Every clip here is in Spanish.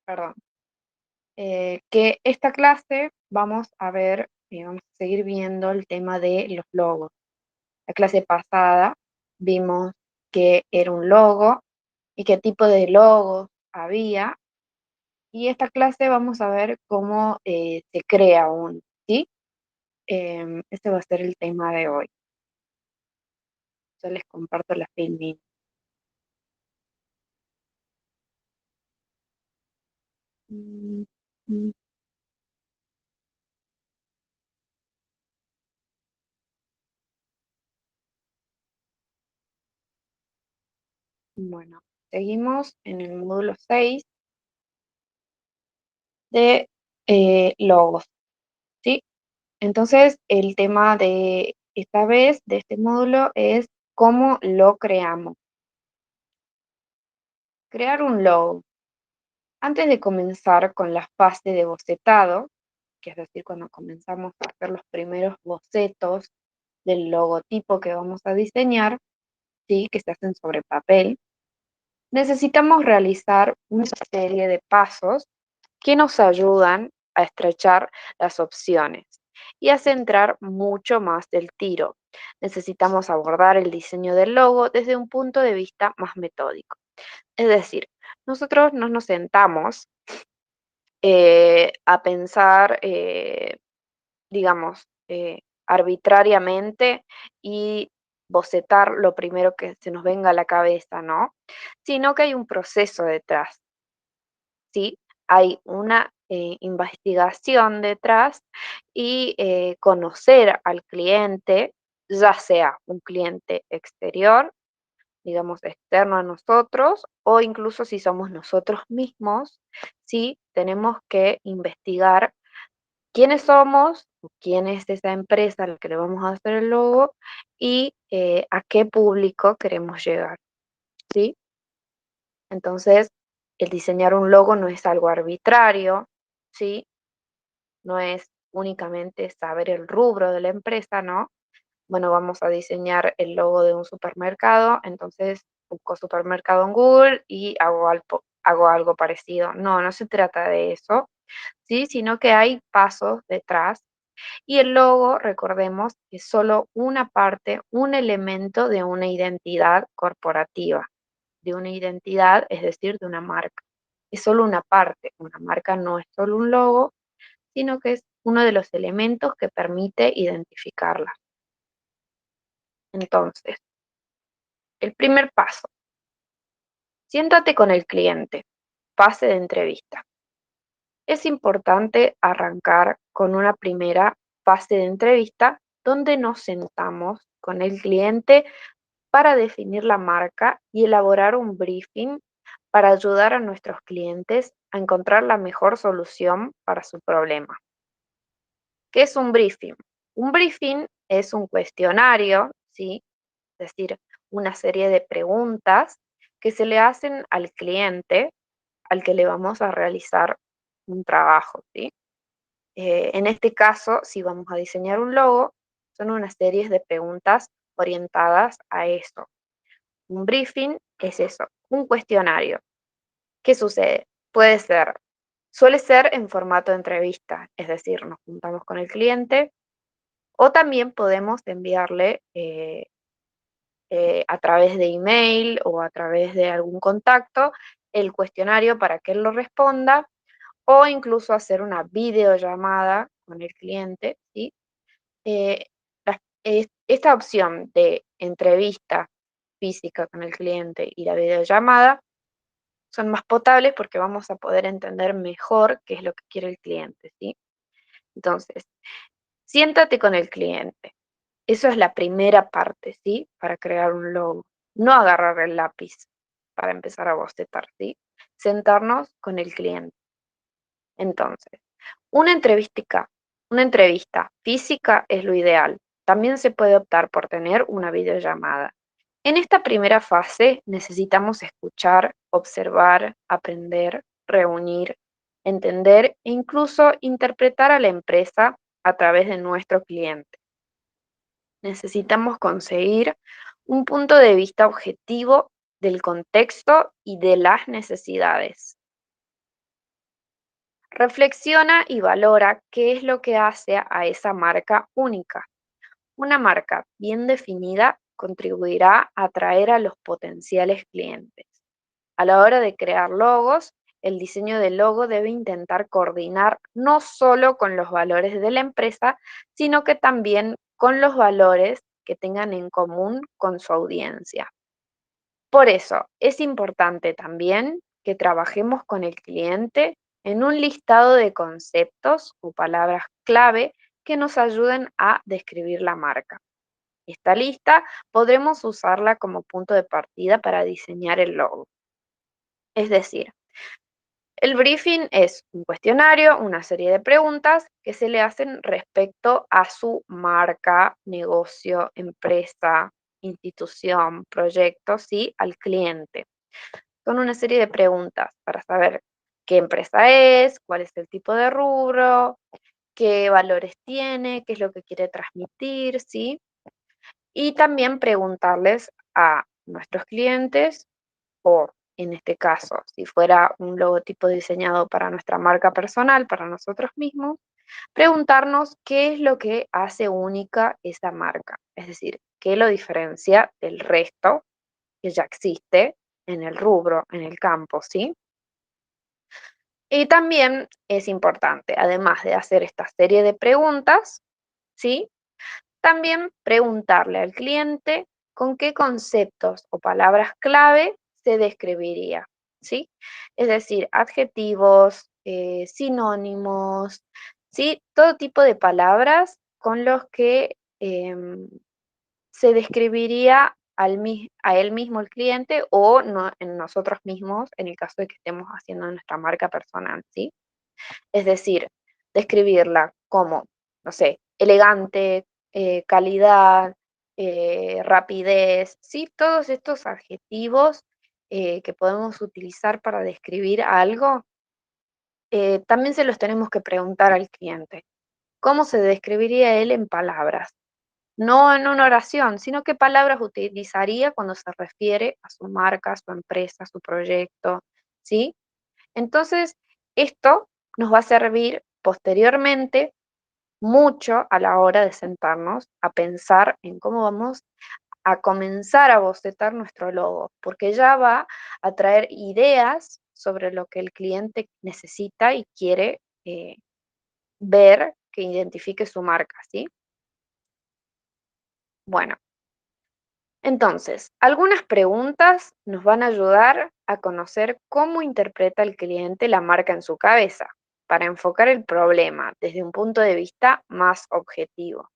perdón, que esta clase vamos a ver, vamos a seguir viendo el tema de los logos. La clase pasada vimos qué era un logo y qué tipo de logos había. Y esta clase vamos a ver cómo se crea uno, ¿sí? Este va a ser el tema de hoy. Yo les comparto la filmina. Mm, mm. Bueno, seguimos en el módulo 6 de logos, ¿sí? Entonces, el tema de esta vez, de este módulo, es cómo lo creamos. Crear un logo. Antes de comenzar con la fase de bocetado, que es decir, cuando comenzamos a hacer los primeros bocetos del logotipo que vamos a diseñar, ¿sí? Que se hacen sobre papel, necesitamos realizar una serie de pasos que nos ayudan a estrechar las opciones y a centrar mucho más el tiro. Necesitamos abordar el diseño del logo desde un punto de vista más metódico. Es decir, nosotros no nos sentamos a pensar, digamos, arbitrariamente y bocetar lo primero que se nos venga a la cabeza, ¿no? Sino que hay un proceso detrás, ¿sí? Hay una investigación detrás y conocer al cliente, ya sea un cliente exterior, digamos, externo a nosotros, o incluso si somos nosotros mismos, sí, tenemos que investigar quiénes somos, o quién es esa empresa a la que le vamos a hacer el logo y a qué público queremos llegar, ¿sí? Entonces, el diseñar un logo no es algo arbitrario, ¿sí? No es únicamente saber el rubro de la empresa, ¿no? Bueno, vamos a diseñar el logo de un supermercado, entonces busco supermercado en Google y hago algo parecido. No, no se trata de eso, ¿sí? Sino que hay pasos detrás. Y el logo, recordemos, es solo una parte, un elemento de una identidad corporativa, de una identidad, es decir, de una marca. Es solo una parte. Una marca no es solo un logo, sino que es uno de los elementos que permite identificarla. Entonces, el primer paso, siéntate con el cliente, fase de entrevista. Es importante arrancar con una primera fase de entrevista donde nos sentamos con el cliente para definir la marca y elaborar un briefing para ayudar a nuestros clientes a encontrar la mejor solución para su problema. ¿Qué es un briefing? Un briefing es un cuestionario, ¿sí? Es decir, una serie de preguntas que se le hacen al cliente al que le vamos a realizar un trabajo, ¿sí? En este caso, si vamos a diseñar un logo, son una serie de preguntas orientadas a eso. Un briefing es eso, un cuestionario. ¿Qué sucede? Suele ser en formato de entrevista, es decir, nos juntamos con el cliente o también podemos enviarle a través de email o a través de algún contacto el cuestionario para que él lo responda o incluso hacer una videollamada con el cliente, ¿sí? Eh, esta opción de entrevista física con el cliente y la videollamada son más potables porque vamos a poder entender mejor qué es lo que quiere el cliente, ¿sí? Entonces, siéntate con el cliente. Eso es la primera parte, ¿sí? Para crear un logo. No agarrar el lápiz para empezar a bocetar, ¿sí? Sentarnos con el cliente. Entonces, una entrevista física es lo ideal. También se puede optar por tener una videollamada. En esta primera fase necesitamos escuchar, observar, aprender, reunir, entender e incluso interpretar a la empresa a través de nuestro cliente. Necesitamos conseguir un punto de vista objetivo del contexto y de las necesidades. Reflexiona y valora qué es lo que hace a esa marca única. Una marca bien definida contribuirá a atraer a los potenciales clientes. A la hora de crear logos, el diseño del logo debe intentar coordinar no solo con los valores de la empresa, sino que también con los valores que tengan en común con su audiencia. Por eso, es importante también que trabajemos con el cliente en un listado de conceptos o palabras clave que nos ayuden a describir la marca. Esta lista podremos usarla como punto de partida para diseñar el logo. Es decir, el briefing es un cuestionario, una serie de preguntas que se le hacen respecto a su marca, negocio, empresa, institución, proyecto, ¿sí? Al cliente. Son una serie de preguntas para saber qué empresa es, cuál es el tipo de rubro, qué valores tiene, qué es lo que quiere transmitir, ¿sí? Y también preguntarles a nuestros clientes, o en este caso, si fuera un logotipo diseñado para nuestra marca personal, para nosotros mismos, preguntarnos qué es lo que hace única esa marca, es decir, qué lo diferencia del resto que ya existe en el rubro, en el campo, ¿sí? Y también es importante, además de hacer esta serie de preguntas, ¿sí? También preguntarle al cliente con qué conceptos o palabras clave se describiría, ¿sí? Es decir, adjetivos, sinónimos, ¿sí? Todo tipo de palabras con los que se describiría a él mismo el cliente o en nosotros mismos en el caso de que estemos haciendo nuestra marca personal, ¿sí? Es decir, describirla como, no sé, elegante, calidad, rapidez, ¿sí? Todos estos adjetivos que podemos utilizar para describir algo, también se los tenemos que preguntar al cliente. ¿Cómo se describiría él en palabras? No en una oración, sino qué palabras utilizaría cuando se refiere a su marca, a su empresa, a su proyecto, ¿sí? Entonces, esto nos va a servir posteriormente mucho a la hora de sentarnos a pensar en cómo vamos a comenzar a bocetar nuestro logo, porque ya va a traer ideas sobre lo que el cliente necesita y quiere ver que identifique su marca, ¿sí? Bueno, entonces, algunas preguntas nos van a ayudar a conocer cómo interpreta el cliente la marca en su cabeza, para enfocar el problema desde un punto de vista más objetivo.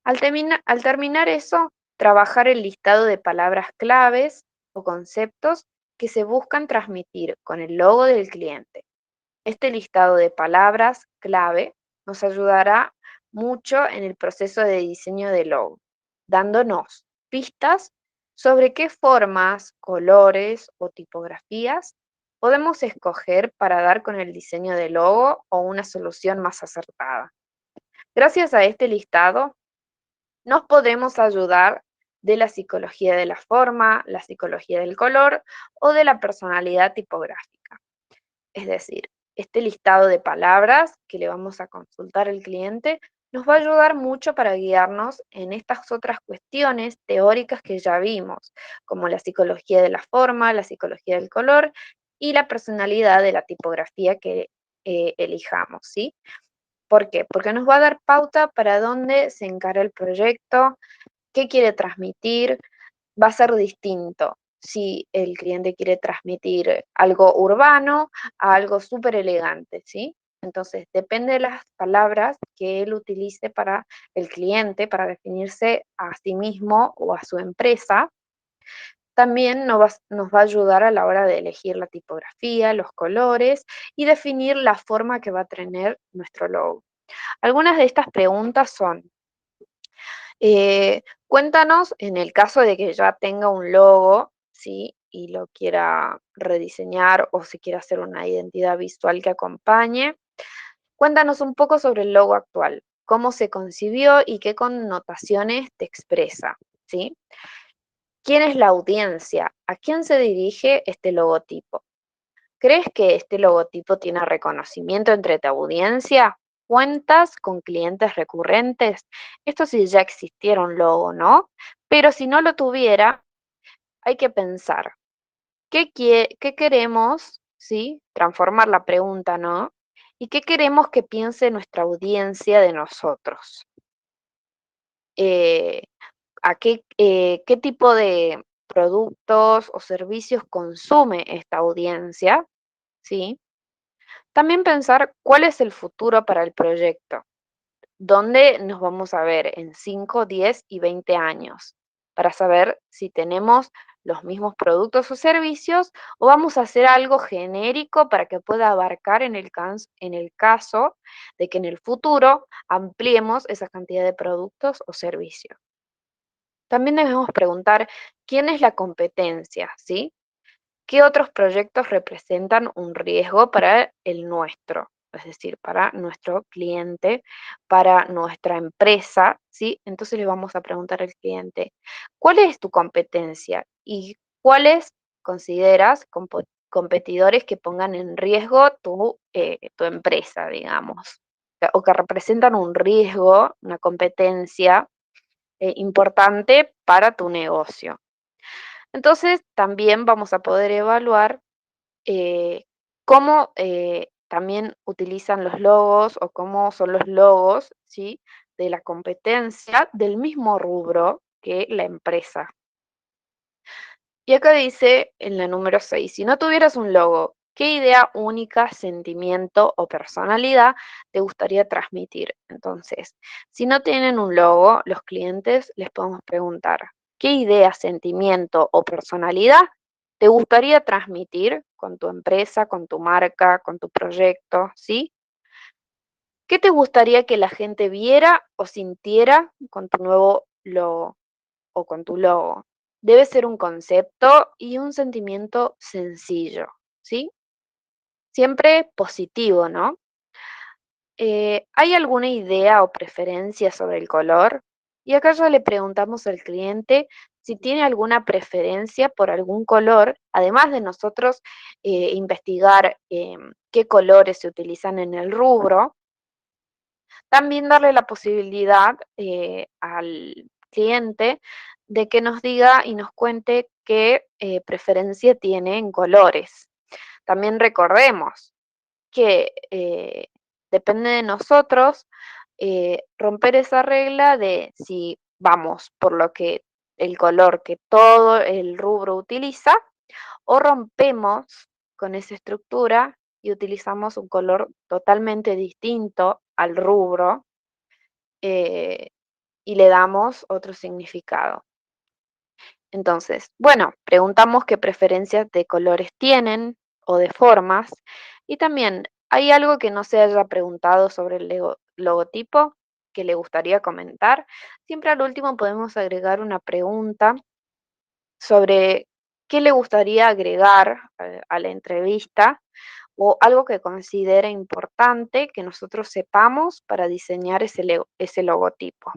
Al terminar eso, trabajar el listado de palabras claves o conceptos que se buscan transmitir con el logo del cliente. Este listado de palabras clave nos ayudará mucho en el proceso de diseño del logo, dándonos pistas sobre qué formas, colores o tipografías podemos escoger para dar con el diseño del logo o una solución más acertada. Gracias a este listado, nos podemos ayudar de la psicología de la forma, la psicología del color o de la personalidad tipográfica. Es decir, este listado de palabras que le vamos a consultar al cliente nos va a ayudar mucho para guiarnos en estas otras cuestiones teóricas que ya vimos, como la psicología de la forma, la psicología del color y la personalidad de la tipografía que elijamos, ¿sí? ¿Por qué? Porque nos va a dar pauta para dónde se encara el proyecto, qué quiere transmitir, va a ser distinto si el cliente quiere transmitir algo urbano a algo súper elegante, ¿sí? Entonces, depende de las palabras que él utilice para el cliente, para definirse a sí mismo o a su empresa, también nos va a ayudar a la hora de elegir la tipografía, los colores y definir la forma que va a tener nuestro logo. Algunas de estas preguntas son, cuéntanos en el caso de que ya tenga un logo, ¿sí? Y lo quiera rediseñar o si quiere hacer una identidad visual que acompañe. Cuéntanos un poco sobre el logo actual, cómo se concibió y qué connotaciones te expresa, ¿sí? ¿Quién es la audiencia? ¿A quién se dirige este logotipo? ¿Crees que este logotipo tiene reconocimiento entre tu audiencia? ¿Cuentas con clientes recurrentes? Esto sí ya existiera un logo, ¿no? Pero si no lo tuviera, hay que pensar, ¿qué queremos? ¿Sí? Transformar la pregunta, ¿no? ¿Y qué queremos que piense nuestra audiencia de nosotros? Eh, ¿Qué tipo de productos o servicios consume esta audiencia? ¿Sí? También pensar cuál es el futuro para el proyecto, dónde nos vamos a ver en 5, 10 y 20 años, para saber si tenemos los mismos productos o servicios o vamos a hacer algo genérico para que pueda abarcar en el caso de que en el futuro ampliemos esa cantidad de productos o servicios. También debemos preguntar quién es la competencia, ¿sí? ¿Qué otros proyectos representan un riesgo para el nuestro? Es decir, para nuestro cliente, para nuestra empresa, ¿sí? Entonces le vamos a preguntar al cliente, ¿cuál es tu competencia? ¿Y cuáles consideras competidores que pongan en riesgo tu empresa, digamos? O que representan un riesgo, una competencia importante para tu negocio. Entonces, también vamos a poder evaluar eh, cómo también utilizan los logos o cómo son los logos, ¿sí? De la competencia del mismo rubro que la empresa. Y acá dice en la número 6, si no tuvieras un logo, ¿qué idea única, sentimiento o personalidad te gustaría transmitir? Entonces, si no tienen un logo, los clientes les podemos preguntar, ¿qué idea, sentimiento o personalidad te gustaría transmitir con tu empresa, con tu marca, con tu proyecto? ¿Sí? ¿Qué te gustaría que la gente viera o sintiera con tu nuevo logo? O con tu logo. Debe ser un concepto y un sentimiento sencillo, ¿sí? Siempre positivo, ¿no? ¿Hay alguna idea o preferencia sobre el color? Y acá ya le preguntamos al cliente si tiene alguna preferencia por algún color, además de nosotros investigar qué colores se utilizan en el rubro. También darle la posibilidad al cliente de que nos diga y nos cuente qué preferencia tiene en colores. También recordemos que depende de nosotros romper esa regla de si vamos por lo que el color que todo el rubro utiliza o rompemos con esa estructura y utilizamos un color totalmente distinto al rubro eh, y le damos otro significado. Entonces, bueno, preguntamos qué preferencias de colores tienen o de formas y también, ¿hay algo que no se haya preguntado sobre el logotipo que le gustaría comentar? Siempre al último podemos agregar una pregunta sobre qué le gustaría agregar a la entrevista o algo que considere importante que nosotros sepamos para diseñar ese logotipo.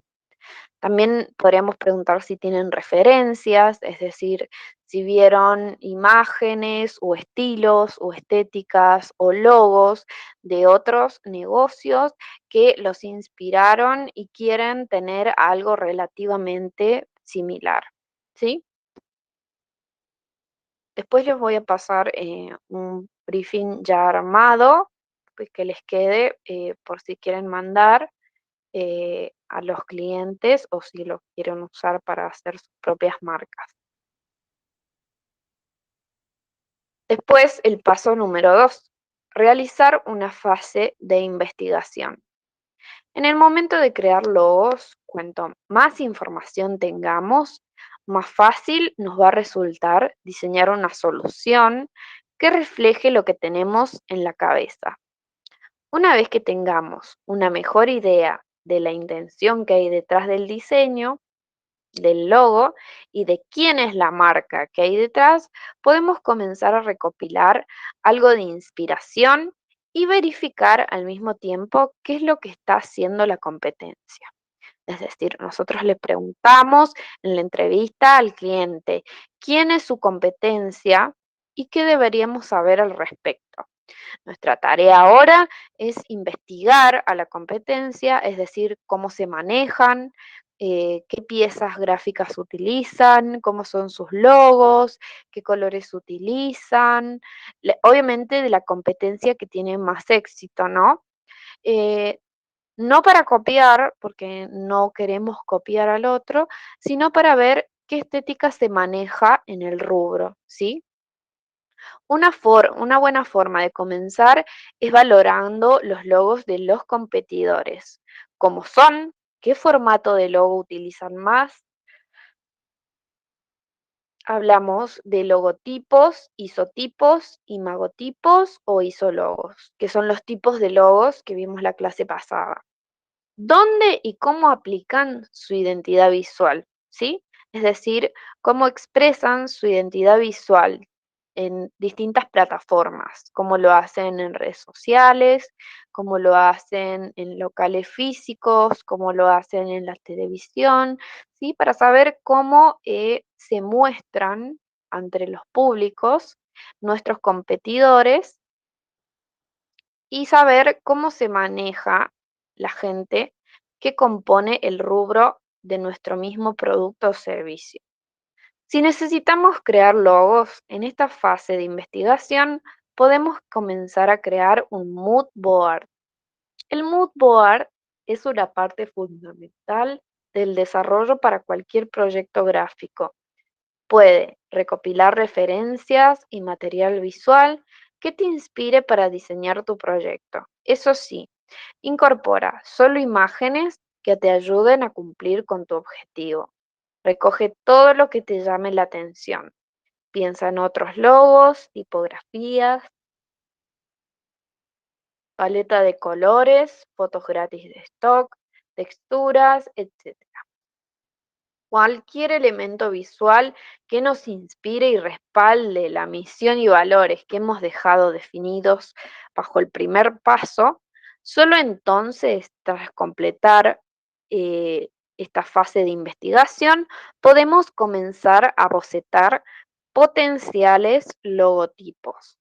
También podríamos preguntar si tienen referencias, es decir, si vieron imágenes o estilos o estéticas o logos de otros negocios que los inspiraron y quieren tener algo relativamente similar, ¿sí? Después les voy a pasar un briefing ya armado, pues que les quede por si quieren mandar a los clientes o si lo quieren usar para hacer sus propias marcas. Después, el paso número 2, realizar una fase de investigación. En el momento de crear logos, cuanto más información tengamos, más fácil nos va a resultar diseñar una solución que refleje lo que tenemos en la cabeza. Una vez que tengamos una mejor idea de la intención que hay detrás del diseño, del logo y de quién es la marca que hay detrás, podemos comenzar a recopilar algo de inspiración y verificar al mismo tiempo qué es lo que está haciendo la competencia. Es decir, nosotros le preguntamos en la entrevista al cliente quién es su competencia y qué deberíamos saber al respecto. Nuestra tarea ahora es investigar a la competencia, es decir, cómo se manejan, qué piezas gráficas utilizan, cómo son sus logos, qué colores utilizan, obviamente de la competencia que tiene más éxito, ¿no? Eh, no para copiar, porque no queremos copiar al otro, sino para ver qué estética se maneja en el rubro, ¿sí? Una buena forma de comenzar es valorando los logos de los competidores. ¿Cómo son? ¿Qué formato de logo utilizan más? Hablamos de logotipos, isotipos, imagotipos o isologos, que son los tipos de logos que vimos la clase pasada. ¿Dónde y cómo aplican su identidad visual? ¿Sí? Es decir, cómo expresan su identidad visual en distintas plataformas, cómo lo hacen en redes sociales, cómo lo hacen en locales físicos, cómo lo hacen en la televisión, ¿sí? Para saber cómo se muestran ante los públicos nuestros competidores y saber cómo se maneja la gente que compone el rubro de nuestro mismo producto o servicio. Si necesitamos crear logos en esta fase de investigación, podemos comenzar a crear un mood board. El mood board es una parte fundamental del desarrollo para cualquier proyecto gráfico. Puede recopilar referencias y material visual que te inspire para diseñar tu proyecto. Eso sí, incorpora solo imágenes que te ayuden a cumplir con tu objetivo. Recoge todo lo que te llame la atención. Piensa en otros logos, tipografías, paleta de colores, fotos gratis de stock, texturas, etc. Cualquier elemento visual que nos inspire y respalde la misión y valores que hemos dejado definidos bajo el primer paso, solo entonces, tras completar esta fase de investigación, podemos comenzar a bocetar potenciales logotipos.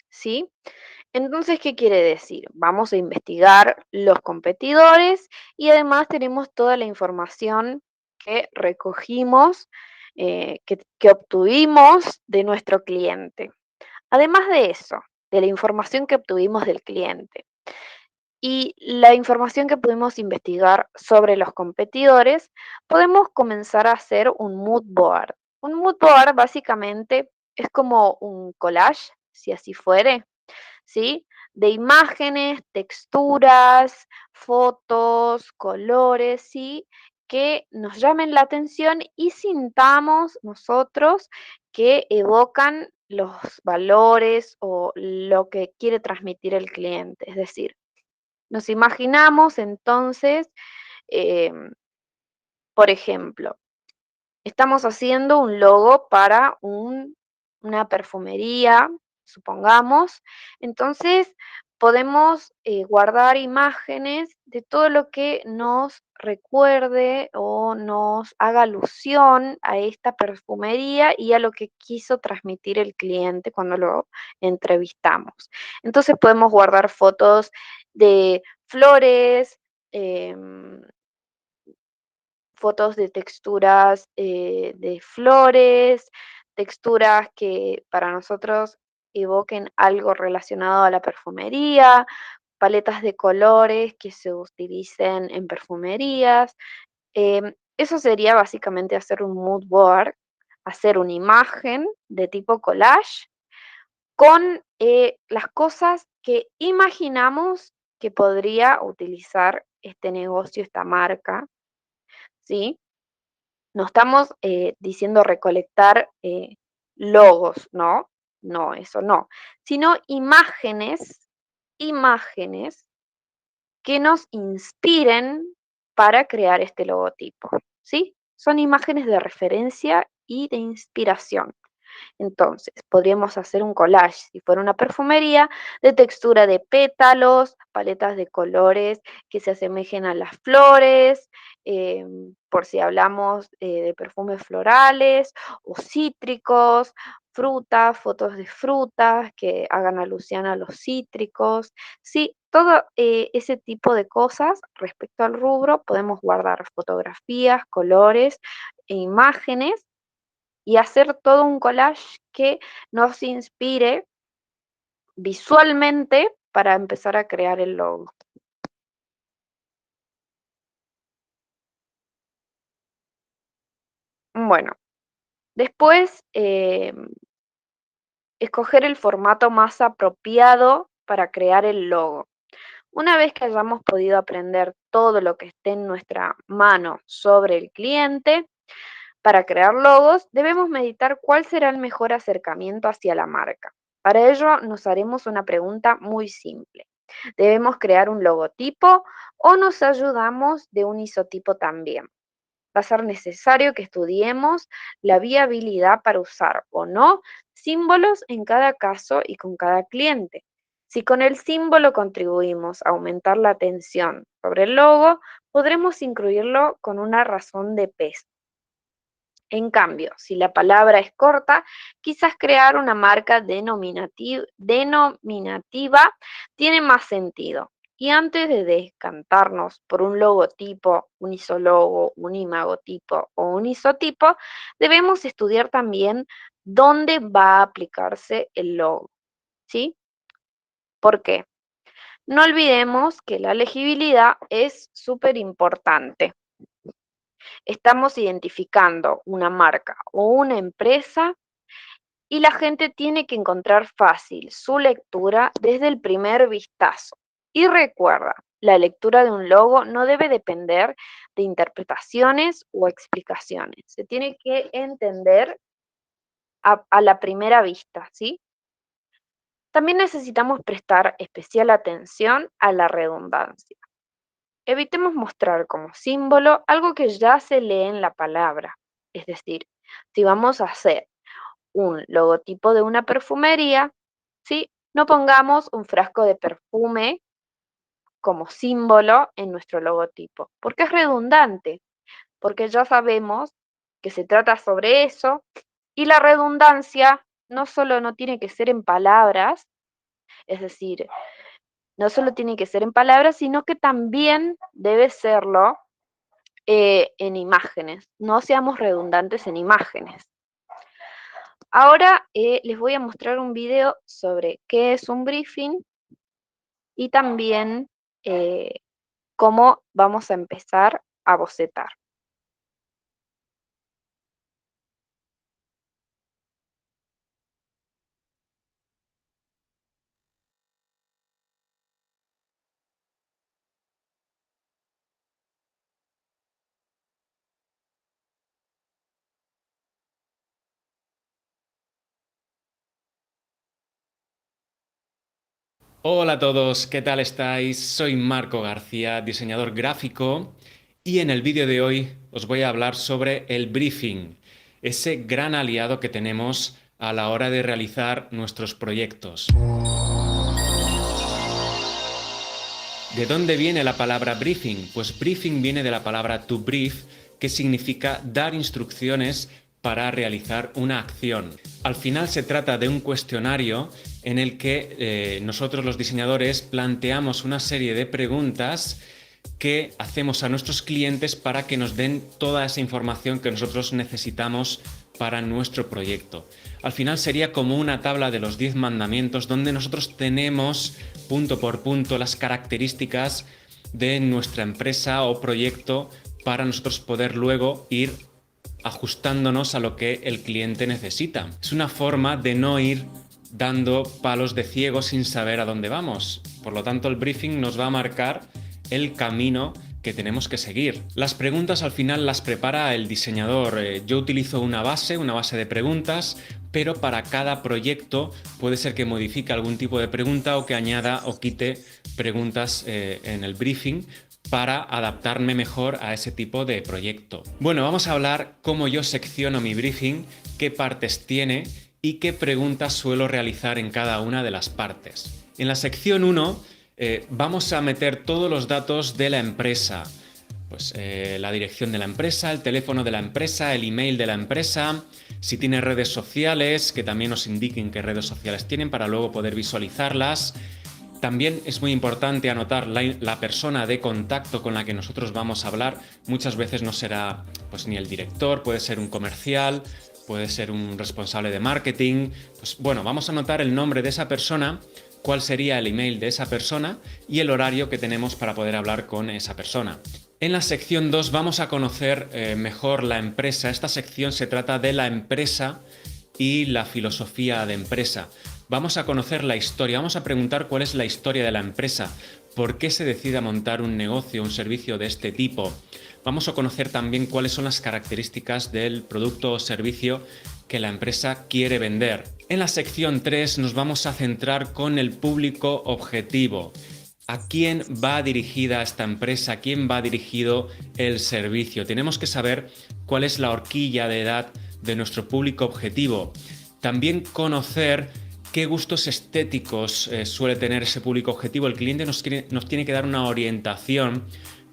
¿Sí? Entonces, ¿qué quiere decir? Vamos a investigar los competidores y además tenemos toda la información que recogimos, que obtuvimos de nuestro cliente. Además de eso, de la información que obtuvimos del cliente y la información que pudimos investigar sobre los competidores, podemos comenzar a hacer un mood board. Un mood board básicamente es como un collage, si así fuere, ¿sí? De imágenes, texturas, fotos, colores, ¿sí? Que nos llamen la atención y sintamos nosotros que evocan los valores o lo que quiere transmitir el cliente. Es decir, nos imaginamos entonces, em, por ejemplo, estamos haciendo un logo para una perfumería, supongamos. Entonces, podemos guardar imágenes de todo lo que nos recuerde o nos haga alusión a esta perfumería y a lo que quiso transmitir el cliente cuando lo entrevistamos. Entonces, podemos guardar fotos de flores, em, fotos de texturas de flores, texturas que para nosotros evoquen algo relacionado a la perfumería, paletas de colores que se utilicen en perfumerías. Eso sería básicamente hacer un mood board, hacer una imagen de tipo collage con las cosas que imaginamos que podría utilizar este negocio, esta marca, ¿sí? No estamos diciendo recolectar logos, ¿no? No, eso no. Sino imágenes que nos inspiren para crear este logotipo, ¿sí? Son imágenes de referencia y de inspiración. Entonces, podríamos hacer un collage, si fuera una perfumería, de textura de pétalos, paletas de colores que se asemejen a las flores, por si hablamos de perfumes florales o cítricos, frutas, fotos de frutas que hagan alusión a los cítricos. Sí, todo ese tipo de cosas respecto al rubro podemos guardar fotografías, colores e imágenes y hacer todo un collage que nos inspire visualmente para empezar a crear el logo. Bueno, después escoger el formato más apropiado para crear el logo. Una vez que hayamos podido aprender todo lo que esté en nuestra mano sobre el cliente, para crear logos debemos meditar cuál será el mejor acercamiento hacia la marca. Para ello nos haremos una pregunta muy simple. ¿Debemos crear un logotipo o nos ayudamos de un isotipo también? Va a ser necesario que estudiemos la viabilidad para usar o no símbolos en cada caso y con cada cliente. Si con el símbolo contribuimos a aumentar la atención sobre el logo, podremos incluirlo con una razón de peso. En cambio, si la palabra es corta, quizás crear una marca denominativa tiene más sentido. Y antes de decantarnos por un logotipo, un isólogo, un imagotipo o un isotipo, debemos estudiar también dónde va a aplicarse el logo. ¿Sí? ¿Por qué? No olvidemos que la legibilidad es súper importante. Estamos identificando una marca o una empresa y la gente tiene que encontrar fácil su lectura desde el primer vistazo. Y recuerda, la lectura de un logo no debe depender de interpretaciones o explicaciones. Se tiene que entender a la primera vista, ¿sí? También necesitamos prestar especial atención a la redundancia. Evitemos mostrar como símbolo algo que ya se lee en la palabra. Es decir, si vamos a hacer un logotipo de una perfumería, ¿sí? No pongamos un frasco de perfume como símbolo en nuestro logotipo, porque es redundante, porque ya sabemos que se trata sobre eso y la redundancia no solo no tiene que ser en palabras, es decir, no solo tiene que ser en palabras, sino que también debe serlo en imágenes. No seamos redundantes en imágenes. Ahora les voy a mostrar un video sobre qué es un briefing y también eh, cómo vamos a empezar a bocetar. Hola a todos, ¿qué tal estáis? Soy Marco García, diseñador gráfico, y en el vídeo de hoy os voy a hablar sobre el briefing, ese gran aliado que tenemos a la hora de realizar nuestros proyectos. ¿De dónde viene la palabra briefing? Pues briefing viene de la palabra to brief, que significa dar instrucciones para realizar una acción. Al final se trata de un cuestionario en el que nosotros los diseñadores planteamos una serie de preguntas que hacemos a nuestros clientes para que nos den toda esa información que nosotros necesitamos para nuestro proyecto. Al final sería como una tabla de los 10 mandamientos donde nosotros tenemos punto por punto las características de nuestra empresa o proyecto para nosotros poder luego ir ajustándonos a lo que el cliente necesita. Es una forma de no ir dando palos de ciego sin saber a dónde vamos. Por lo tanto, el briefing nos va a marcar el camino que tenemos que seguir. Las preguntas al final las prepara el diseñador. Yo utilizo una base de preguntas, pero para cada proyecto puede ser que modifique algún tipo de pregunta o que añada o quite preguntas en el briefing para adaptarme mejor a ese tipo de proyecto. Bueno, vamos a hablar cómo yo secciono mi briefing, qué partes tiene y qué preguntas suelo realizar en cada una de las partes. En la sección 1 vamos a meter todos los datos de la empresa. pues, la dirección de la empresa, el teléfono de la empresa, el email de la empresa, si tiene redes sociales, que también nos indiquen qué redes sociales tienen para luego poder visualizarlas. También es muy importante anotar la persona de contacto con la que nosotros vamos a hablar. Muchas veces no será pues, ni el director, puede ser un comercial, puede ser un responsable de marketing. Pues bueno, vamos a anotar el nombre de esa persona, cuál sería el email de esa persona y el horario que tenemos para poder hablar con esa persona. En la sección 2 vamos a conocer mejor la empresa. Esta sección se trata de la empresa y la filosofía de empresa. Vamos a conocer la historia, vamos a preguntar cuál es la historia de la empresa, por qué se decide a montar un negocio, un servicio de este tipo. Vamos a conocer también cuáles son las características del producto o servicio que la empresa quiere vender. En la sección 3 nos vamos a centrar con el público objetivo. ¿A quién va dirigida esta empresa? ¿A quién va dirigido el servicio? Tenemos que saber cuál es la horquilla de edad de nuestro público objetivo. También conocer qué gustos estéticos suele tener ese público objetivo. El cliente nos tiene que dar una orientación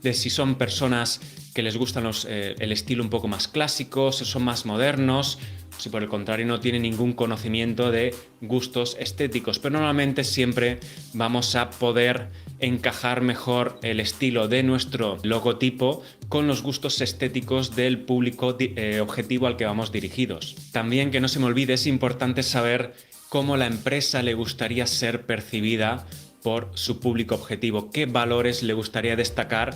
de si son personas que les gustan el estilo un poco más clásico, si son más modernos, si por el contrario no tienen ningún conocimiento de gustos estéticos. Pero normalmente siempre vamos a poder encajar mejor el estilo de nuestro logotipo con los gustos estéticos del público objetivo al que vamos dirigidos. También, que no se me olvide, es importante saber cómo la empresa le gustaría ser percibida por su público objetivo, qué valores le gustaría destacar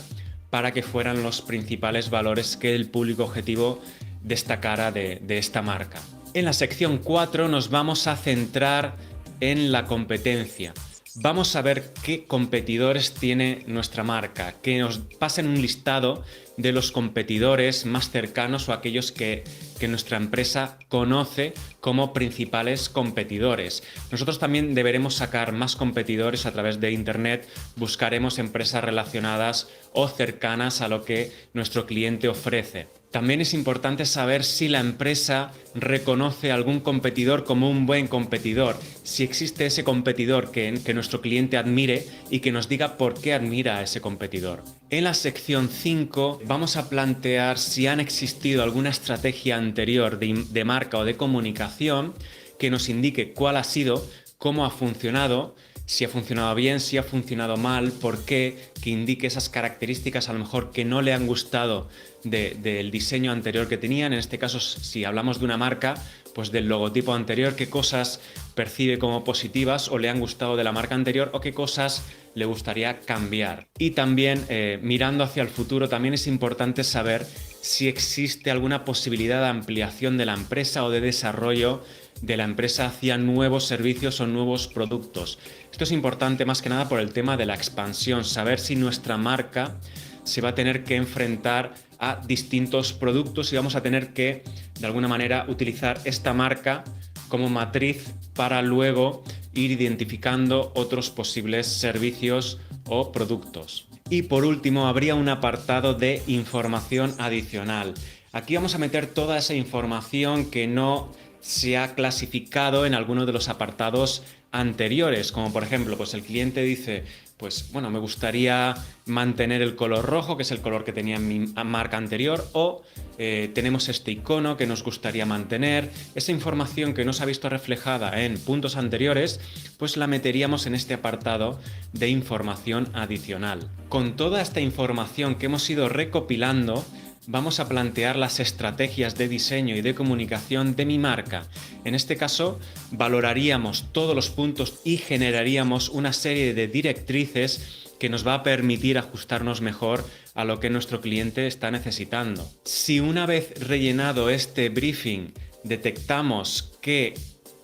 para que fueran los principales valores que el público objetivo destacara de esta marca. En la sección 4 nos vamos a centrar en la competencia. Vamos a ver qué competidores tiene nuestra marca, que nos pasen un listado de los competidores más cercanos o aquellos que nuestra empresa conoce como principales competidores. Nosotros también deberemos sacar más competidores a través de Internet, buscaremos empresas relacionadas o cercanas a lo que nuestro cliente ofrece. También es importante saber si la empresa reconoce a algún competidor como un buen competidor, si existe ese competidor que nuestro cliente admire y que nos diga por qué admira a ese competidor. En la sección 5 vamos a plantear si han existido alguna estrategia anterior de marca o de comunicación que nos indique cuál ha sido, cómo ha funcionado, si ha funcionado bien, si ha funcionado mal, por qué, que indique esas características a lo mejor que no le han gustado del diseño anterior que tenían. En este caso, si hablamos de una marca, pues del logotipo anterior, qué cosas percibe como positivas o le han gustado de la marca anterior o qué cosas le gustaría cambiar. Y también, mirando hacia el futuro, también es importante saber si existe alguna posibilidad de ampliación de la empresa o de desarrollo de la empresa hacia nuevos servicios o nuevos productos. Esto es importante más que nada por el tema de la expansión, saber si nuestra marca se va a tener que enfrentar a distintos productos y vamos a tener que, de alguna manera, utilizar esta marca como matriz para luego ir identificando otros posibles servicios o productos. Y por último, habría un apartado de información adicional. Aquí vamos a meter toda esa información que no se ha clasificado en alguno de los apartados anteriores, como por ejemplo, pues el cliente dice, pues bueno, me gustaría mantener el color rojo, que es el color que tenía en mi marca anterior, o tenemos este icono que nos gustaría mantener. Esa información que no se ha visto reflejada en puntos anteriores, pues la meteríamos en este apartado de información adicional. Con toda esta información que hemos ido recopilando, vamos a plantear las estrategias de diseño y de comunicación de mi marca. En este caso, valoraríamos todos los puntos y generaríamos una serie de directrices que nos va a permitir ajustarnos mejor a lo que nuestro cliente está necesitando. Si una vez rellenado este briefing detectamos que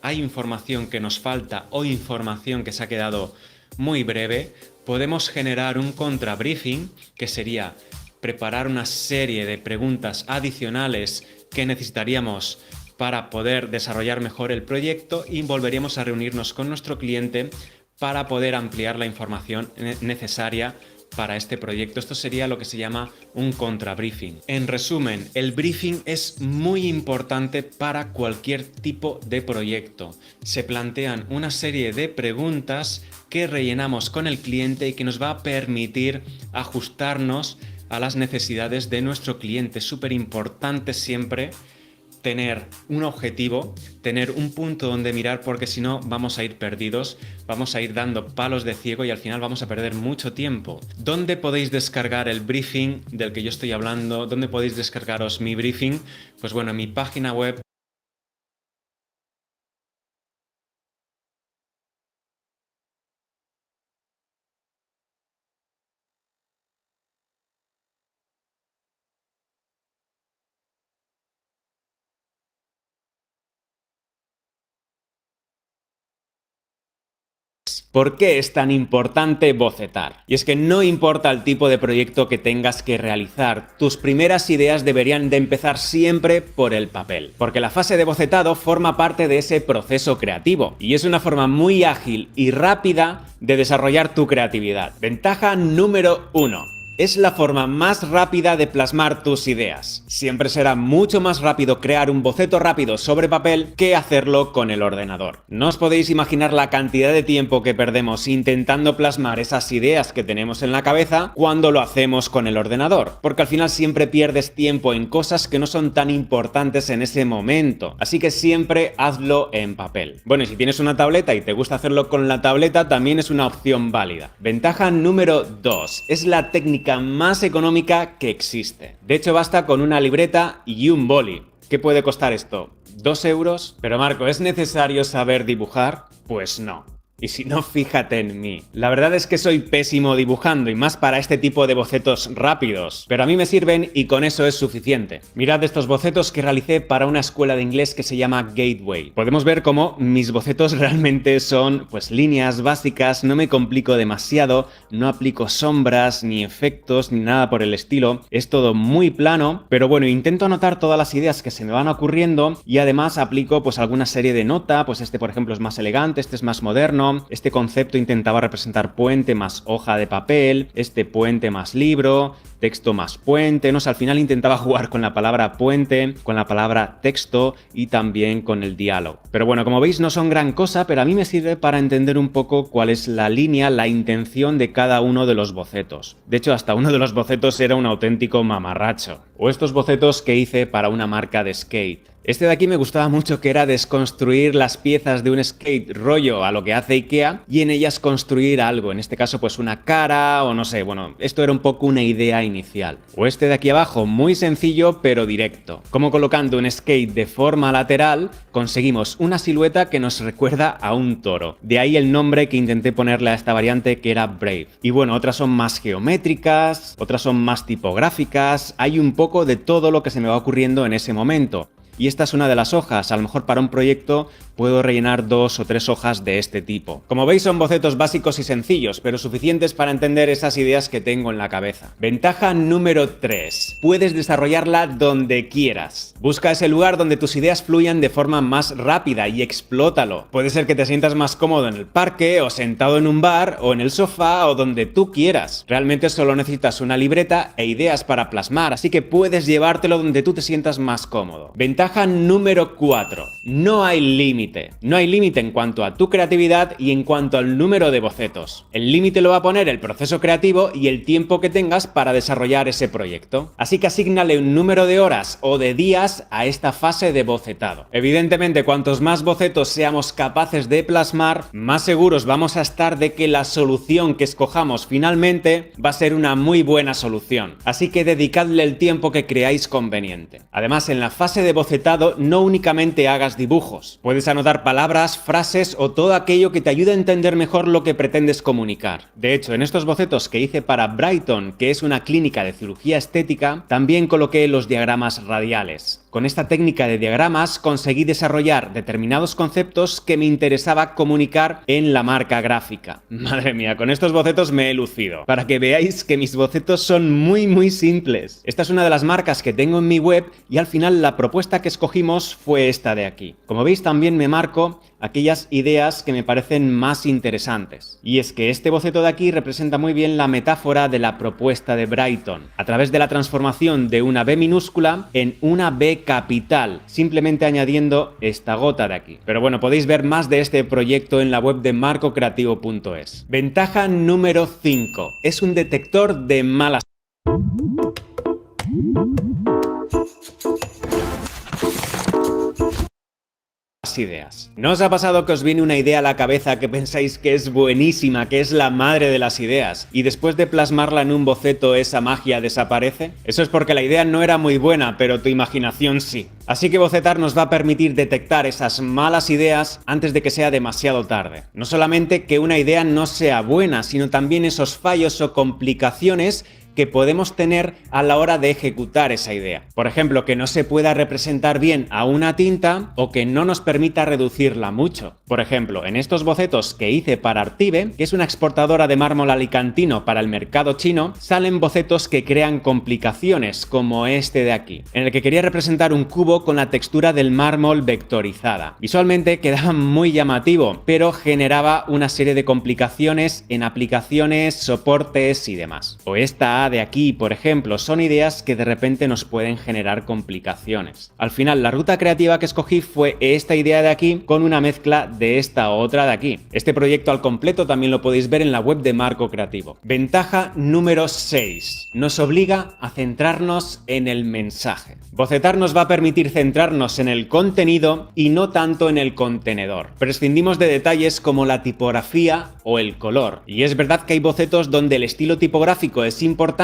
hay información que nos falta o información que se ha quedado muy breve, podemos generar un contrabriefing que sería preparar una serie de preguntas adicionales que necesitaríamos para poder desarrollar mejor el proyecto y volveríamos a reunirnos con nuestro cliente para poder ampliar la información necesaria para este proyecto. Esto sería lo que se llama un contrabriefing. En resumen, el briefing es muy importante para cualquier tipo de proyecto. Se plantean una serie de preguntas que rellenamos con el cliente y que nos va a permitir ajustarnos a las necesidades de nuestro cliente. Es súper importante siempre tener un objetivo, tener un punto donde mirar, porque si no vamos a ir perdidos, vamos a ir dando palos de ciego y al final vamos a perder mucho tiempo. ¿Dónde podéis descargar el briefing del que yo estoy hablando? ¿Dónde podéis descargaros mi briefing? Pues bueno, en mi página web. ¿Por qué es tan importante bocetar? Y es que no importa el tipo de proyecto que tengas que realizar, tus primeras ideas deberían de empezar siempre por el papel, porque la fase de bocetado forma parte de ese proceso creativo y es una forma muy ágil y rápida de desarrollar tu creatividad. Ventaja número 1. Es la forma más rápida de plasmar tus ideas. Siempre será mucho más rápido crear un boceto rápido sobre papel que hacerlo con el ordenador. No os podéis imaginar la cantidad de tiempo que perdemos intentando plasmar esas ideas que tenemos en la cabeza cuando lo hacemos con el ordenador, porque al final siempre pierdes tiempo en cosas que no son tan importantes en ese momento. Así que siempre hazlo en papel. Bueno, y si tienes una tableta y te gusta hacerlo con la tableta, también es una opción válida. Ventaja número 2. Es la técnica más económica que existe. De hecho, basta con una libreta y un boli. ¿Qué puede costar esto? ¿2 euros? Pero Marco, ¿es necesario saber dibujar? Pues no. Y si no, fíjate en mí. La verdad es que soy pésimo dibujando y más para este tipo de bocetos rápidos, pero a mí me sirven y con eso es suficiente. Mirad estos bocetos que realicé para una escuela de inglés que se llama Gateway. Podemos ver cómo mis bocetos realmente son pues líneas básicas, no me complico demasiado, no aplico sombras ni efectos ni nada por el estilo, es todo muy plano, pero bueno, intento anotar todas las ideas que se me van ocurriendo y además aplico pues alguna serie de nota, pues este por ejemplo es más elegante, este es más moderno. Este concepto intentaba representar puente más hoja de papel, este puente más libro, texto más puente, no sé, al final intentaba jugar con la palabra puente, con la palabra texto y también con el diálogo. Pero bueno, como veis no son gran cosa, pero a mí me sirve para entender un poco cuál es la línea, la intención de cada uno de los bocetos. De hecho, hasta uno de los bocetos era un auténtico mamarracho. O estos bocetos que hice para una marca de skate. Este de aquí me gustaba mucho, que era desconstruir las piezas de un skate rollo a lo que hace IKEA y en ellas construir algo, en este caso pues una cara o no sé, bueno, esto era un poco una idea inicial. O este de aquí abajo, muy sencillo pero directo. Como colocando un skate de forma lateral conseguimos una silueta que nos recuerda a un toro. De ahí el nombre que intenté ponerle a esta variante, que era Brave. Y bueno, otras son más geométricas, otras son más tipográficas, hay un poco de todo lo que se me va ocurriendo en ese momento. Y esta es una de las hojas, a lo mejor para un proyecto puedo rellenar 2 o 3 hojas de este tipo. Como veis son bocetos básicos y sencillos, pero suficientes para entender esas ideas que tengo en la cabeza. Ventaja número 3. Puedes desarrollarla donde quieras. Busca ese lugar donde tus ideas fluyan de forma más rápida y explótalo. Puede ser que te sientas más cómodo en el parque, o sentado en un bar, o en el sofá, o donde tú quieras. Realmente solo necesitas una libreta e ideas para plasmar, así que puedes llevártelo donde tú te sientas más cómodo. Ventaja número 4. No hay límite. No hay límite en cuanto a tu creatividad y en cuanto al número de bocetos. El límite lo va a poner el proceso creativo y el tiempo que tengas para desarrollar ese proyecto. Así que asígnale un número de horas o de días a esta fase de bocetado. Evidentemente, cuantos más bocetos seamos capaces de plasmar, más seguros vamos a estar de que la solución que escojamos finalmente va a ser una muy buena solución. Así que dedicadle el tiempo que creáis conveniente. Además, en la fase de bocetado no únicamente hagas dibujos. Puedes anotar palabras, frases o todo aquello que te ayude a entender mejor lo que pretendes comunicar. De hecho, en estos bocetos que hice para Brighton, que es una clínica de cirugía estética, también coloqué los diagramas radiales. Con esta técnica de diagramas conseguí desarrollar determinados conceptos que me interesaba comunicar en la marca gráfica. Madre mía, con estos bocetos me he lucido. Para que veáis que mis bocetos son muy simples. Esta es una de las marcas que tengo en mi web y al final la propuesta que escogimos fue esta de aquí. Como veis, también me marco aquellas ideas que me parecen más interesantes. Y es que este boceto de aquí representa muy bien la metáfora de la propuesta de Brighton, a través de la transformación de una B minúscula en una B capital, simplemente añadiendo esta gota de aquí. Pero bueno, podéis ver más de este proyecto en la web de marcocreativo.es. Ventaja número 5. Es un detector de malas. Ideas. ¿No os ha pasado que os viene una idea a la cabeza que pensáis que es buenísima, que es la madre de las ideas, y después de plasmarla en un boceto esa magia desaparece? Eso es porque la idea no era muy buena, pero tu imaginación sí. Así que bocetar nos va a permitir detectar esas malas ideas antes de que sea demasiado tarde. No solamente que una idea no sea buena, sino también esos fallos o complicaciones que podemos tener a la hora de ejecutar esa idea. Por ejemplo, que no se pueda representar bien a una tinta o que no nos permita reducirla mucho. Por ejemplo, en estos bocetos que hice para Artive, que es una exportadora de mármol alicantino para el mercado chino, salen bocetos que crean complicaciones, como este de aquí, en el que quería representar un cubo con la textura del mármol vectorizada. Visualmente quedaba muy llamativo, pero generaba una serie de complicaciones en aplicaciones, soportes y demás. O esta de aquí, por ejemplo, son ideas que de repente nos pueden generar complicaciones. Al final, la ruta creativa que escogí fue esta idea de aquí con una mezcla de esta otra de aquí. Este proyecto al completo también lo podéis ver en la web de Marco Creativo. Ventaja número 6. Nos obliga a centrarnos en el mensaje. Bocetar nos va a permitir centrarnos en el contenido y no tanto en el contenedor. Prescindimos de detalles como la tipografía o el color. Y es verdad que hay bocetos donde el estilo tipográfico es importante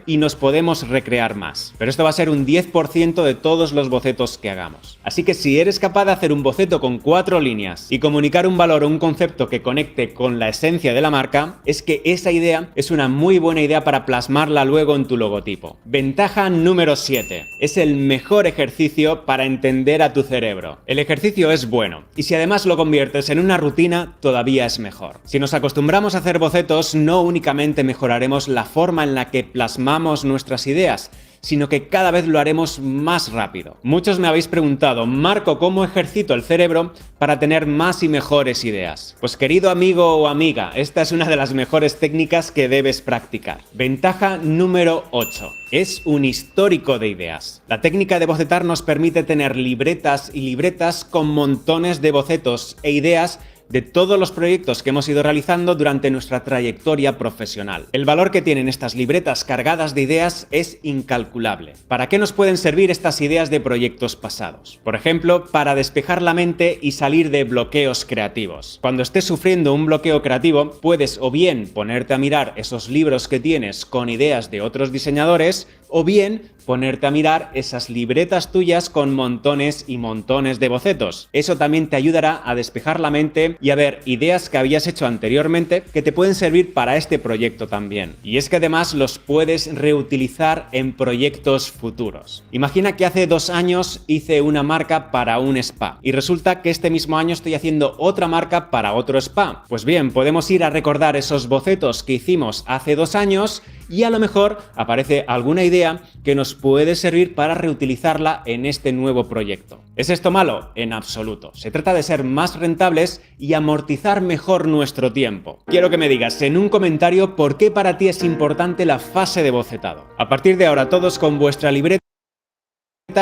y nos podemos recrear más. Pero esto va a ser un 10% de todos los bocetos que hagamos. Así que si eres capaz de hacer un boceto con 4 líneas y comunicar un valor o un concepto que conecte con la esencia de la marca, es que esa idea es una muy buena idea para plasmarla luego en tu logotipo. Ventaja número 7. Es el mejor ejercicio para entender a tu cerebro. El ejercicio es bueno y si además lo conviertes en una rutina, todavía es mejor. Si nos acostumbramos a hacer bocetos, no únicamente mejoraremos la forma en la que plasmamos nuestras ideas, sino que cada vez lo haremos más rápido. Muchos me habéis preguntado, Marco, ¿cómo ejercito el cerebro para tener más y mejores ideas? Pues querido amigo o amiga, esta es una de las mejores técnicas que debes practicar. Ventaja número 8. Es un histórico de ideas. La técnica de bocetar nos permite tener libretas y libretas con montones de bocetos e ideas de todos los proyectos que hemos ido realizando durante nuestra trayectoria profesional. El valor que tienen estas libretas cargadas de ideas es incalculable. ¿Para qué nos pueden servir estas ideas de proyectos pasados? Por ejemplo, para despejar la mente y salir de bloqueos creativos. Cuando estés sufriendo un bloqueo creativo, puedes o bien ponerte a mirar esos libros que tienes con ideas de otros diseñadores, o bien ponerte a mirar esas libretas tuyas con montones y montones de bocetos. Eso también te ayudará a despejar la mente y a ver ideas que habías hecho anteriormente que te pueden servir para este proyecto también. Y es que además los puedes reutilizar en proyectos futuros. Imagina que hace 2 años hice una marca para un spa y resulta que este mismo año estoy haciendo otra marca para otro spa. Pues bien, podemos ir a recordar esos bocetos que hicimos hace 2 años y a lo mejor aparece alguna idea que nos puede servir para reutilizarla en este nuevo proyecto. ¿Es esto malo? En absoluto. Se trata de ser más rentables y amortizar mejor nuestro tiempo. Quiero que me digas en un comentario por qué para ti es importante la fase de bocetado. A partir de ahora todos con vuestra libreta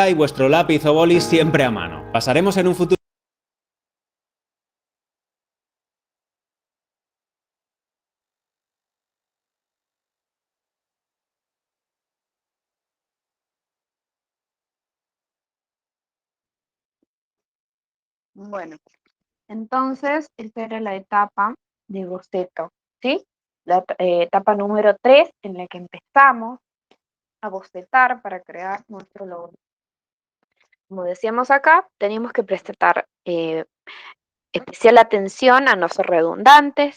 y vuestro lápiz o boli siempre a mano. Pasaremos en un futuro. Bueno, entonces esta era la etapa de boceto, ¿sí? La etapa número 3 en la que empezamos a bocetar para crear nuestro logo. Como decíamos acá, teníamos que prestar especial atención a no ser redundantes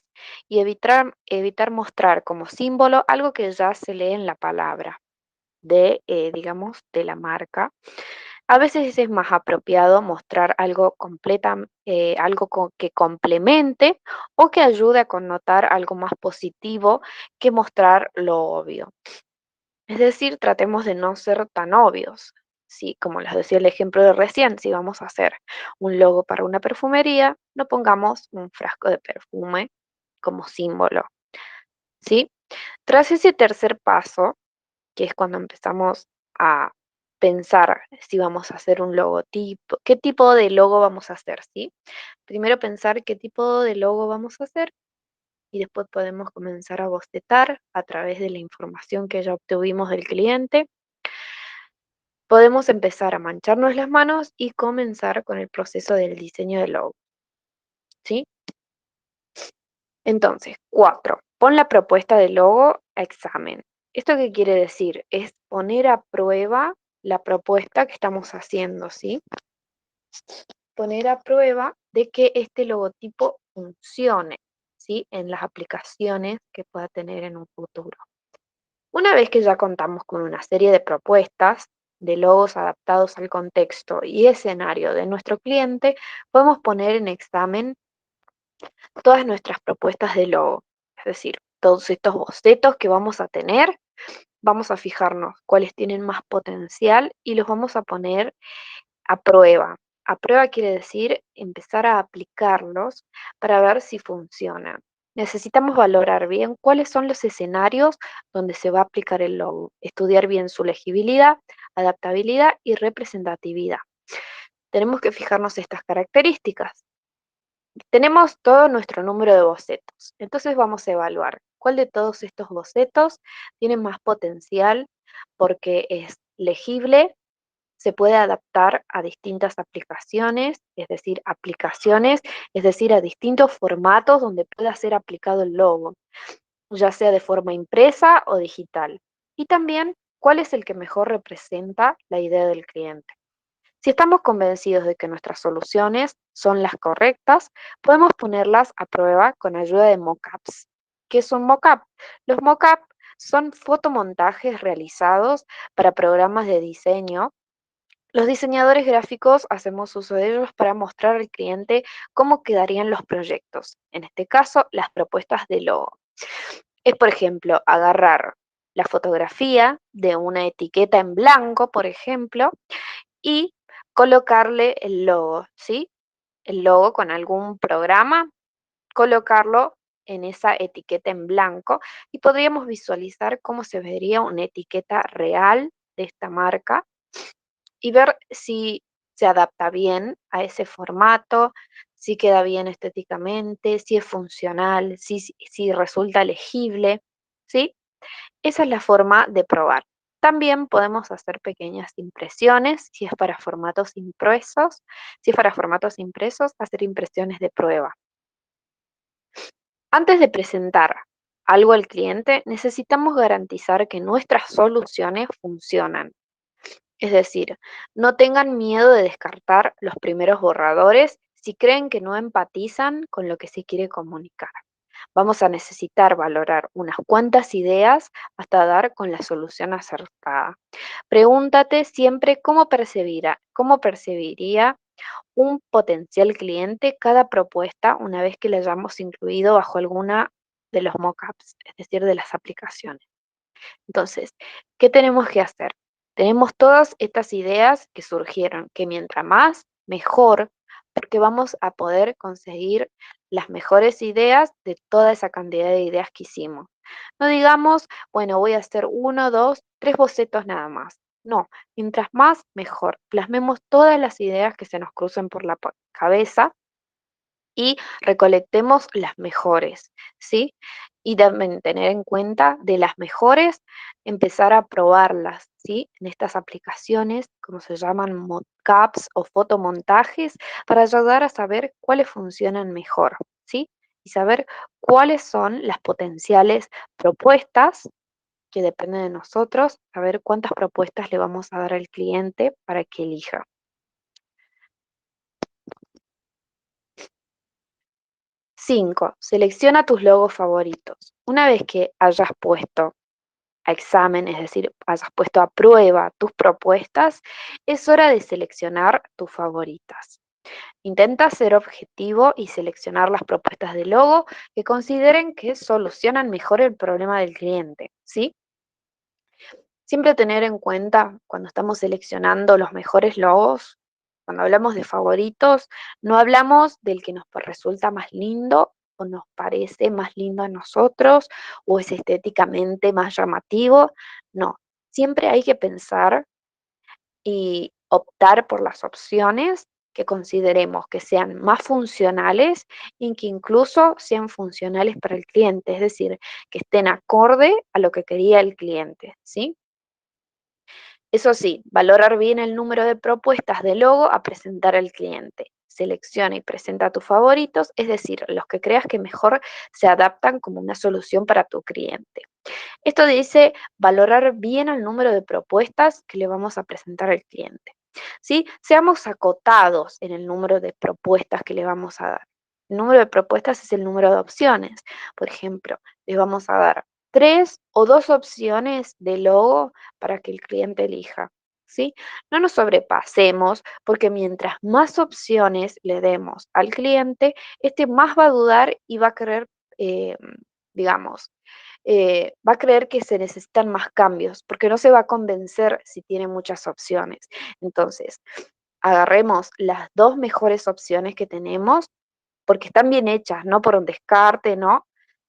y evitar mostrar como símbolo algo que ya se lee en la palabra digamos, de la marca. A veces es más apropiado mostrar algo que complemente o que ayude a connotar algo más positivo que mostrar lo obvio. Es decir, tratemos de no ser tan obvios. Sí, como les decía el ejemplo de recién, si vamos a hacer un logo para una perfumería, no pongamos un frasco de perfume como símbolo, ¿sí? Tras ese tercer paso, que es cuando empezamos a pensar si vamos a hacer un logotipo, qué tipo de logo vamos a hacer, ¿sí? Primero pensar qué tipo de logo vamos a hacer y después podemos comenzar a bocetar a través de la información que ya obtuvimos del cliente. podemos empezar a mancharnos las manos y comenzar con el proceso del diseño del logo, ¿sí? Entonces, 4. Pon la propuesta de logo a examen. ¿Esto qué quiere decir? Es poner a prueba la propuesta que estamos haciendo, ¿sí? Poner a prueba de que este logotipo funcione, ¿sí? En las aplicaciones que pueda tener en un futuro. Una vez que ya contamos con una serie de propuestas de logos adaptados al contexto y escenario de nuestro cliente, podemos poner en examen todas nuestras propuestas de logo. Es decir, todos estos bocetos que vamos a tener, vamos a fijarnos cuáles tienen más potencial y los vamos a poner a prueba. A prueba quiere decir empezar a aplicarlos para ver si funcionan. Necesitamos valorar bien cuáles son los escenarios donde se va a aplicar el logo, estudiar bien su legibilidad, adaptabilidad y representatividad. Tenemos que fijarnos estas características. Tenemos todo nuestro número de bocetos, entonces vamos a evaluar cuál de todos estos bocetos tiene más potencial porque es legible, se puede adaptar a distintas aplicaciones, es decir, a distintos formatos donde pueda ser aplicado el logo, ya sea de forma impresa o digital. Y también, ¿cuál es el que mejor representa la idea del cliente? Si estamos convencidos de que nuestras soluciones son las correctas, podemos ponerlas a prueba con ayuda de mockups. ¿Qué es un mockup? Los mockups son fotomontajes realizados para programas de diseño. Los diseñadores gráficos hacemos uso de ellos para mostrar al cliente cómo quedarían los proyectos, en este caso, las propuestas de logo. Es, por ejemplo, agarrar la fotografía de una etiqueta en blanco, por ejemplo, y colocarle el logo, ¿sí? El logo con algún programa, colocarlo en esa etiqueta en blanco y podríamos visualizar cómo se vería una etiqueta real de esta marca y ver si se adapta bien a ese formato, si queda bien estéticamente, si es funcional, si resulta legible, ¿sí? Esa es la forma de probar. También podemos hacer pequeñas impresiones, si es para formatos impresos, hacer impresiones de prueba. Antes de presentar algo al cliente, necesitamos garantizar que nuestras soluciones funcionan. Es decir, no tengan miedo de descartar los primeros borradores si creen que no empatizan con lo que se quiere comunicar. Vamos a necesitar valorar unas cuantas ideas hasta dar con la solución acertada. Pregúntate siempre cómo percibiría un potencial cliente cada propuesta una vez que la hayamos incluido bajo alguna de los mockups, es decir, de las aplicaciones. Entonces, ¿qué tenemos que hacer? Tenemos todas estas ideas que surgieron, que mientras más, mejor, porque vamos a poder conseguir las mejores ideas de toda esa cantidad de ideas que hicimos. No digamos, bueno, voy a hacer uno, dos, tres bocetos nada más. No, mientras más, mejor. Plasmemos todas las ideas que se nos crucen por la cabeza y recolectemos las mejores, ¿sí? Y también tener en cuenta de las mejores, empezar a probarlas, ¿sí? En estas aplicaciones, como se llaman mockups o fotomontajes, para ayudar a saber cuáles funcionan mejor, ¿sí? Y saber cuáles son las potenciales propuestas que dependen de nosotros, saber cuántas propuestas le vamos a dar al cliente para que elija. 5. Selecciona tus logos favoritos. Una vez que hayas puesto a examen, es decir, hayas puesto a prueba tus propuestas, es hora de seleccionar tus favoritas. Intenta ser objetivo y seleccionar las propuestas de logo que consideren que solucionan mejor el problema del cliente, ¿sí? Siempre tener en cuenta cuando estamos seleccionando los mejores logos, cuando hablamos de favoritos, no hablamos del que nos resulta más lindo o nos parece más lindo a nosotros o es estéticamente más llamativo. No, siempre hay que pensar y optar por las opciones que consideremos que sean más funcionales y que incluso sean funcionales para el cliente, es decir, que estén acorde a lo que quería el cliente, ¿sí? Eso sí, valorar bien el número de propuestas de logo a presentar al cliente. Selecciona y presenta tus favoritos, es decir, los que creas que mejor se adaptan como una solución para tu cliente. Esto dice valorar bien el número de propuestas que le vamos a presentar al cliente. ¿Sí? Seamos acotados en el número de propuestas que le vamos a dar. El número de propuestas es el número de opciones. Por ejemplo, le vamos a dar 3 o 2 opciones de logo para que el cliente elija. ¿Sí? No nos sobrepasemos porque mientras más opciones le demos al cliente, este más va a dudar y va a querer, eh, digamos, va a creer que se necesitan más cambios, porque no se va a convencer si tiene muchas opciones. Entonces, agarremos las 2 mejores opciones que tenemos, porque están bien hechas, no por un descarte, ¿no?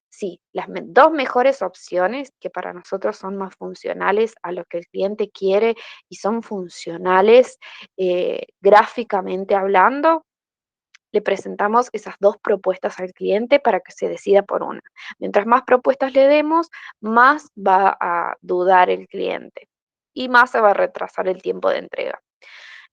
Sí, las 2 mejores opciones que para nosotros son más funcionales a lo que el cliente quiere y son funcionales gráficamente hablando, le presentamos esas 2 propuestas al cliente para que se decida por una. Mientras más propuestas le demos, más va a dudar el cliente y más se va a retrasar el tiempo de entrega.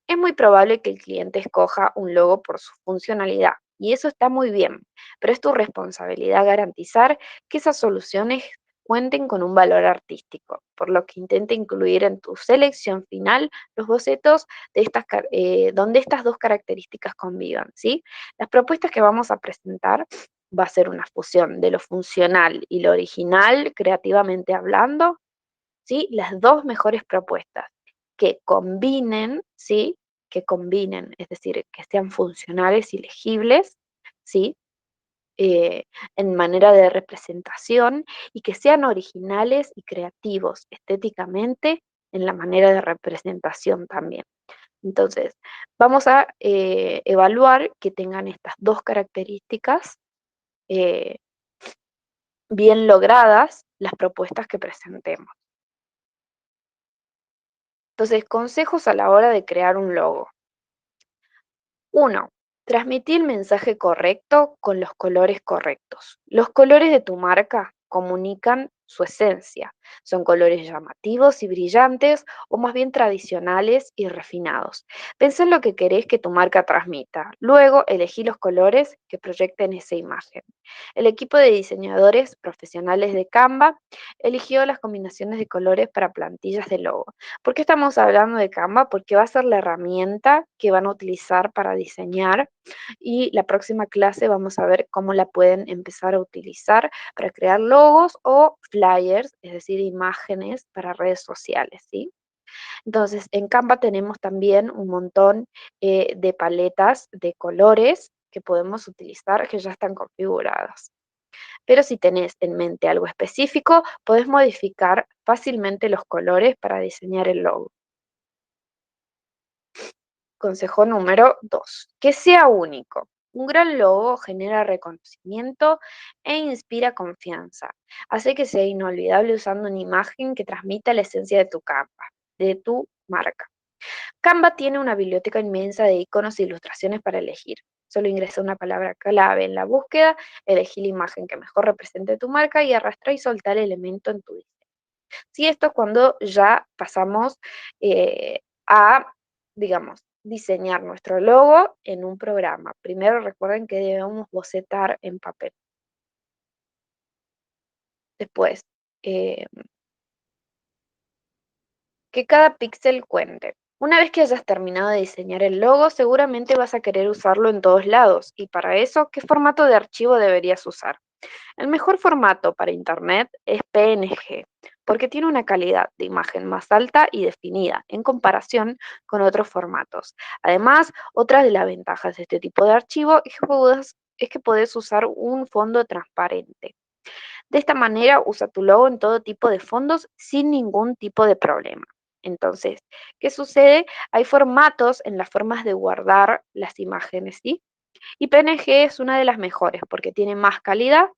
Es muy probable que el cliente escoja un logo por su funcionalidad y eso está muy bien, pero es tu responsabilidad garantizar que esas soluciones cuenten con un valor artístico, por lo que intenta incluir en tu selección final los bocetos de donde estas 2 características convivan, ¿sí? Las propuestas que vamos a presentar va a ser una fusión de lo funcional y lo original, creativamente hablando, ¿sí? Las 2 mejores propuestas que combinen, ¿sí? Que combinen, es decir, que sean funcionales y legibles, ¿sí? Eh, en manera de representación y que sean originales y creativos estéticamente en la manera de representación también. Entonces, vamos a evaluar que tengan estas 2 características eh, bien logradas las propuestas que presentemos. Entonces, consejos a la hora de crear un logo. 1. Transmitir el mensaje correcto con los colores correctos. Los colores de tu marca comunican su esencia. Son colores llamativos y brillantes o más bien tradicionales y refinados. Pensá en lo que querés que tu marca transmita. Luego, elegí los colores que proyecten esa imagen. El equipo de diseñadores profesionales de Canva eligió las combinaciones de colores para plantillas de logo. ¿Por qué estamos hablando de Canva? Porque va a ser la herramienta que van a utilizar para diseñar y la próxima clase vamos a ver cómo la pueden empezar a utilizar para crear logos o flyers, es decir, imágenes para redes sociales, ¿sí? Entonces, en Canva tenemos también un montón de paletas de colores que podemos utilizar que ya están configuradas. Pero si tenés en mente algo específico, podés modificar fácilmente los colores para diseñar el logo. Consejo número 2. Que sea único. Un gran logo genera reconocimiento e inspira confianza. Hace que sea inolvidable usando una imagen que transmita la esencia de tu Canva, de tu marca. Canva tiene una biblioteca inmensa de iconos e ilustraciones para elegir. Solo ingresa una palabra clave en la búsqueda, elegí la imagen que mejor represente tu marca y arrastra y solta el elemento en tu diseño. Sí, esto es cuando ya pasamos a, digamos, diseñar nuestro logo en un programa. Primero recuerden que debemos bocetar en papel. Después, eh, que cada píxel cuente. Una vez que hayas terminado de diseñar el logo, seguramente vas a querer usarlo en todos lados. Y para eso, ¿qué formato de archivo deberías usar? El mejor formato para Internet es PNG, porque tiene una calidad de imagen más alta y definida en comparación con otros formatos. Además, otra de las ventajas de este tipo de archivo es que podés usar un fondo transparente. De esta manera, usa tu logo en todo tipo de fondos sin ningún tipo de problema. Entonces, ¿qué sucede? Hay formatos en las formas de guardar las imágenes, ¿sí? Y PNG es una de las mejores porque tiene más calidad,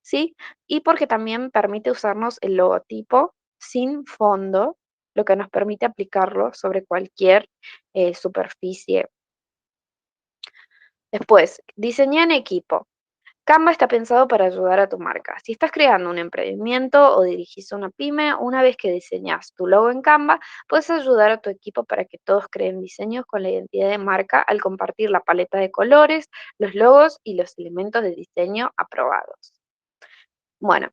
¿sí? Y porque también permite usarnos el logotipo sin fondo, lo que nos permite aplicarlo sobre cualquier superficie. Después, diseñar en equipo. Canva está pensado para ayudar a tu marca. Si estás creando un emprendimiento o dirigís una pyme, una vez que diseñas tu logo en Canva, puedes ayudar a tu equipo para que todos creen diseños con la identidad de marca al compartir la paleta de colores, los logos y los elementos de diseño aprobados. Bueno,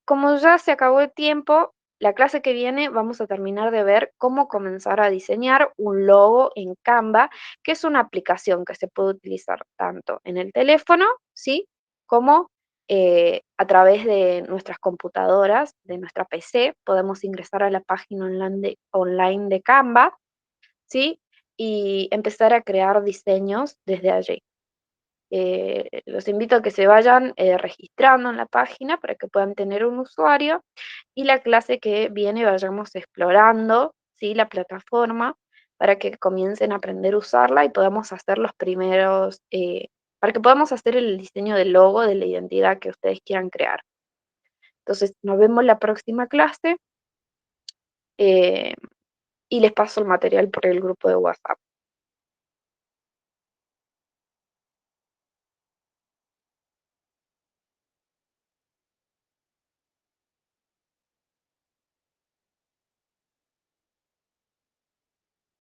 como ya se acabó el tiempo, la clase que viene vamos a terminar de ver cómo comenzar a diseñar un logo en Canva, que es una aplicación que se puede utilizar tanto en el teléfono, ¿sí? Como a través de nuestras computadoras, de nuestra PC, podemos ingresar a la página online de Canva, ¿sí? Y empezar a crear diseños desde allí. Los invito a que se vayan registrando en la página para que puedan tener un usuario y la clase que viene vayamos explorando, ¿sí? La plataforma para que comiencen a aprender a usarla y podamos hacer los primeros, para que podamos hacer el diseño del logo, de la identidad que ustedes quieran crear. Entonces, nos vemos la próxima clase, eh, y les paso el material por el grupo de WhatsApp.